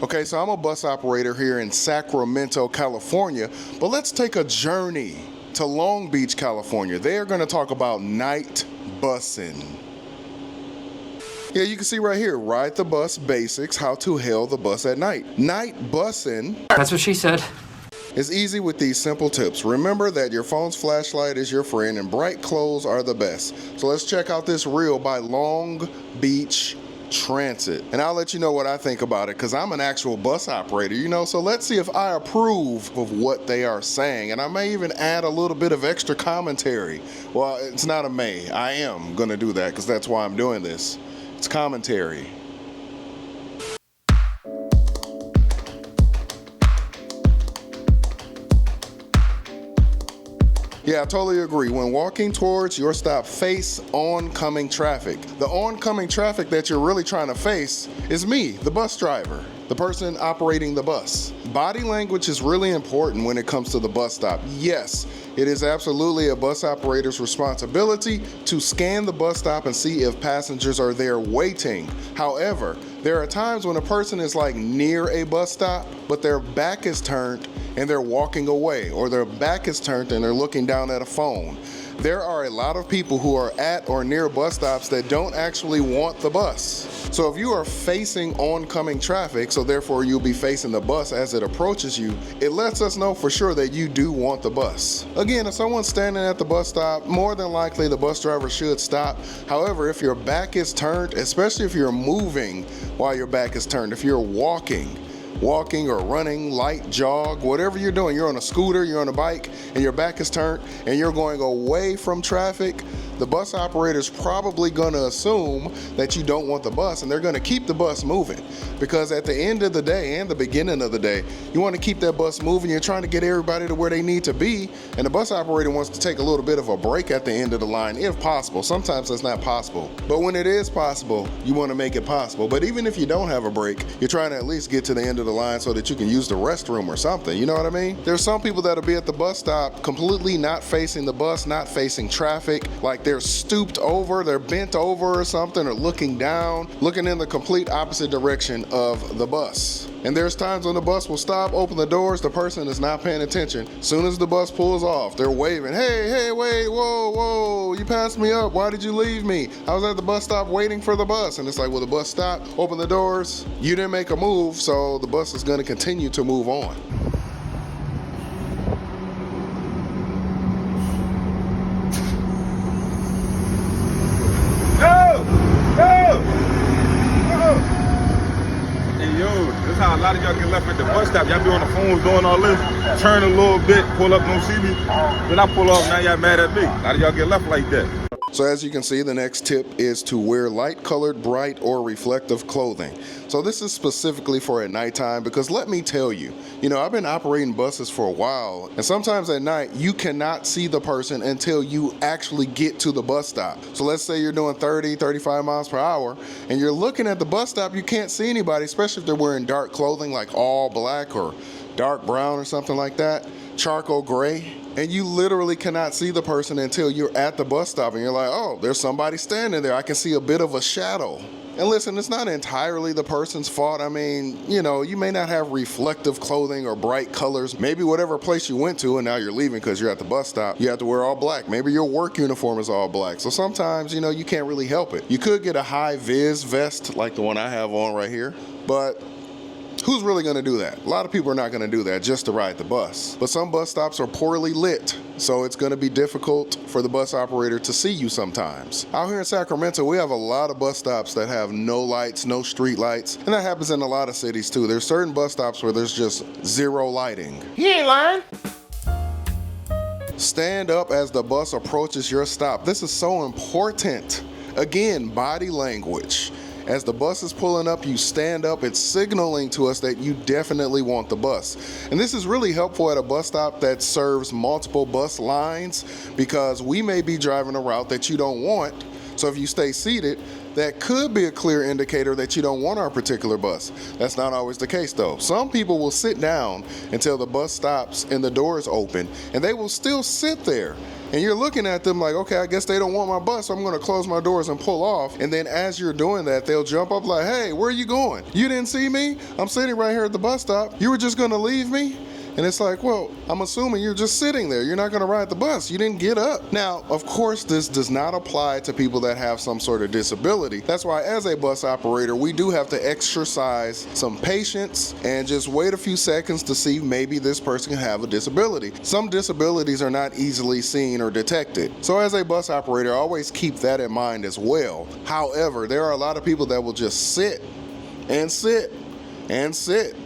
Okay, so I'm a bus operator here in Sacramento, California, but let's take a journey to Long Beach, California. They are going to talk about night busing. Yeah, you can see right here, ride the bus basics, how to hail the bus at night. Night busing. That's what she said. It's easy with these simple tips. Remember that your phone's flashlight is your friend and bright clothes are the best. So let's check out this reel by Long Beach Transit, and I'll let you know what I think about it because I'm an actual bus operator, so let's see if I approve of what they are saying, and I may even add a little bit of extra commentary. Well, it's not a may, I am gonna do that because that's why I'm doing this. It's commentary. Yeah, I totally agree. When walking towards your stop, face oncoming traffic. The oncoming traffic that you're really trying to face is me, the bus driver, the person operating the bus. Body language is really important when it comes to the bus stop. Yes, it is absolutely a bus operator's responsibility to scan the bus stop and see if passengers are there waiting. However, there are times when a person is near a bus stop, but their back is turned and they're walking away, or their back is turned and they're looking down at a phone. There are a lot of people who are at or near bus stops that don't actually want the bus. So if you are facing oncoming traffic, so therefore you'll be facing the bus as it approaches you, it lets us know for sure that you do want the bus. Again, if someone's standing at the bus stop, more than likely the bus driver should stop. However, if your back is turned, especially if you're moving while your back is turned, if you're walking or running, light jog, whatever you're doing, you're on a scooter, you're on a bike, and your back is turned and you're going away from traffic, the bus operator is probably going to assume that you don't want the bus, and they're going to keep the bus moving. Because at the end of the day and the beginning of the day, you want to keep that bus moving. You're trying to get everybody to where they need to be, and the bus operator wants to take a little bit of a break at the end of the line if possible. Sometimes that's not possible, but when it is possible, you want to make it possible. But even if you don't have a break, you're trying to at least get to the end of the line so that you can use the restroom or something, you know what I mean? There's some people that'll be at the bus stop completely not facing the bus, not facing traffic, like they're stooped over, they're bent over or something, or looking down, looking in the complete opposite direction of the bus. And there's times when the bus will stop, open the doors, the person is not paying attention. Soon as the bus pulls off, they're waving, hey, wait, whoa, you passed me up, why did you leave me? I was at the bus stop waiting for the bus. And it's like, well, the bus stopped, open the doors, you didn't make a move, so the bus is gonna continue to move on. That's how a lot of y'all get left at the bus stop. Y'all be on the phones doing all this, turn a little bit, pull up, don't see me. Then I pull off, now y'all mad at me. A lot of y'all get left like that. So as you can see, the next tip is to wear light-colored, bright, or reflective clothing. So this is specifically for at nighttime because let me tell you, I've been operating buses for a while, and sometimes at night you cannot see the person until you actually get to the bus stop. So let's say you're doing 30, 35 miles per hour, and you're looking at the bus stop, you can't see anybody, especially if they're wearing dark clothing like all black or dark brown or something like that, charcoal gray. And you literally cannot see the person until you're at the bus stop and you're like, oh, there's somebody standing there. I can see a bit of a shadow. And listen, it's not entirely the person's fault. I mean, you may not have reflective clothing or bright colors. Maybe whatever place you went to and now you're leaving because you're at the bus stop, you have to wear all black. Maybe your work uniform is all black. So sometimes, you can't really help it. You could get a high-vis vest like the one I have on right here, but who's really gonna do that? A lot of people are not gonna do that just to ride the bus. But some bus stops are poorly lit, so it's gonna be difficult for the bus operator to see you sometimes. Out here in Sacramento, we have a lot of bus stops that have no lights, no street lights, and that happens in a lot of cities too. There's certain bus stops where there's just zero lighting. He ain't lying. Stand up as the bus approaches your stop. This is so important. Again, body language. As the bus is pulling up, you stand up. It's signaling to us that you definitely want the bus. And this is really helpful at a bus stop that serves multiple bus lines because we may be driving a route that you don't want. So if you stay seated, that could be a clear indicator that you don't want our particular bus. That's not always the case though. Some people will sit down until the bus stops and the doors open, and they will still sit there. And you're looking at them like, okay, I guess they don't want my bus, so I'm gonna close my doors and pull off. And then as you're doing that, they'll jump up like, hey, where are you going? You didn't see me? I'm sitting right here at the bus stop. You were just gonna leave me? And it's like, well, I'm assuming you're just sitting there. You're not going to ride the bus. You didn't get up. Now, of course, this does not apply to people that have some sort of disability. That's why as a bus operator, we do have to exercise some patience and just wait a few seconds to see maybe this person can have a disability. Some disabilities are not easily seen or detected. So as a bus operator, always keep that in mind as well. However, there are a lot of people that will just sit and sit and sit.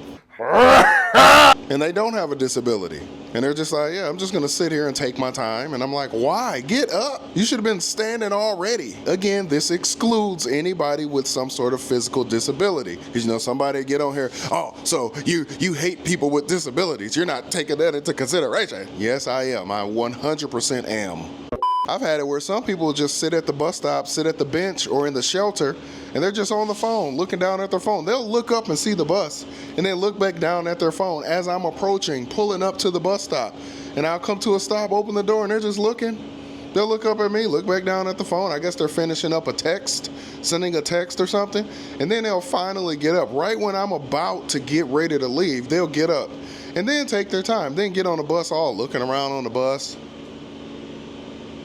And they don't have a disability. And they're just like, yeah, I'm just gonna sit here and take my time. And I'm like, why? Get up. You should have been standing already. Again, this excludes anybody with some sort of physical disability. Because you know, somebody get on here, oh, so you hate people with disabilities. You're not taking that into consideration. Yes, I am. I 100% am. I've had it where some people just sit at the bus stop, sit at the bench or in the shelter, and they're just on the phone, looking down at their phone. They'll look up and see the bus, and then look back down at their phone as I'm approaching, pulling up to the bus stop. And I'll come to a stop, open the door, and they're just looking. They'll look up at me, look back down at the phone. I guess they're finishing up a text, sending a text or something. And then they'll finally get up. Right when I'm about to get ready to leave, they'll get up and then take their time, then get on the bus all looking around on the bus.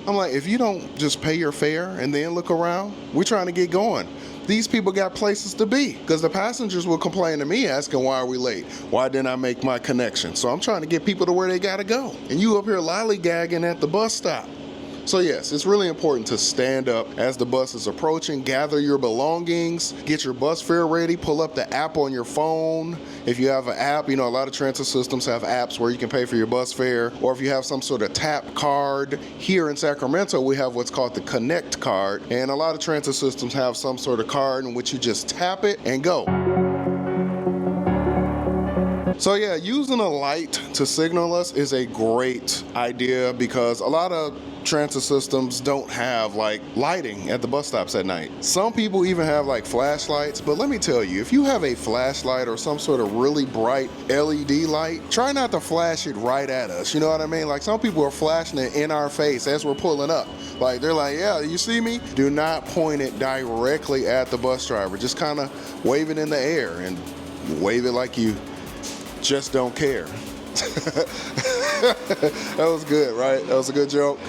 I'm like, if you don't just pay your fare and then look around, we're trying to get going. These people got places to be, because the passengers will complain to me asking, why are we late? Why didn't I make my connection? So I'm trying to get people to where they gotta go. And you up here lollygagging at the bus stop. So yes, it's really important to stand up as the bus is approaching, gather your belongings, get your bus fare ready, pull up the app on your phone. If you have an app, you know, a lot of transit systems have apps where you can pay for your bus fare, or if you have some sort of tap card. Here in Sacramento, we have what's called the Connect card, and a lot of transit systems have some sort of card in which you just tap it and go. So yeah, using a light to signal us is a great idea, because a lot of transit systems don't have like lighting at the bus stops at night. Some people even have like flashlights, but let me tell you, if you have a flashlight or some sort of really bright LED light, try not to flash it right at us. You know what I mean? Like some people are flashing it in our face as we're pulling up. Like they're like, yeah, you see me? Do not point it directly at the bus driver. Just kind of wave it in the air and wave it like you just don't care. That was good, right? That was a good joke.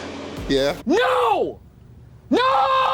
Yeah. No! No!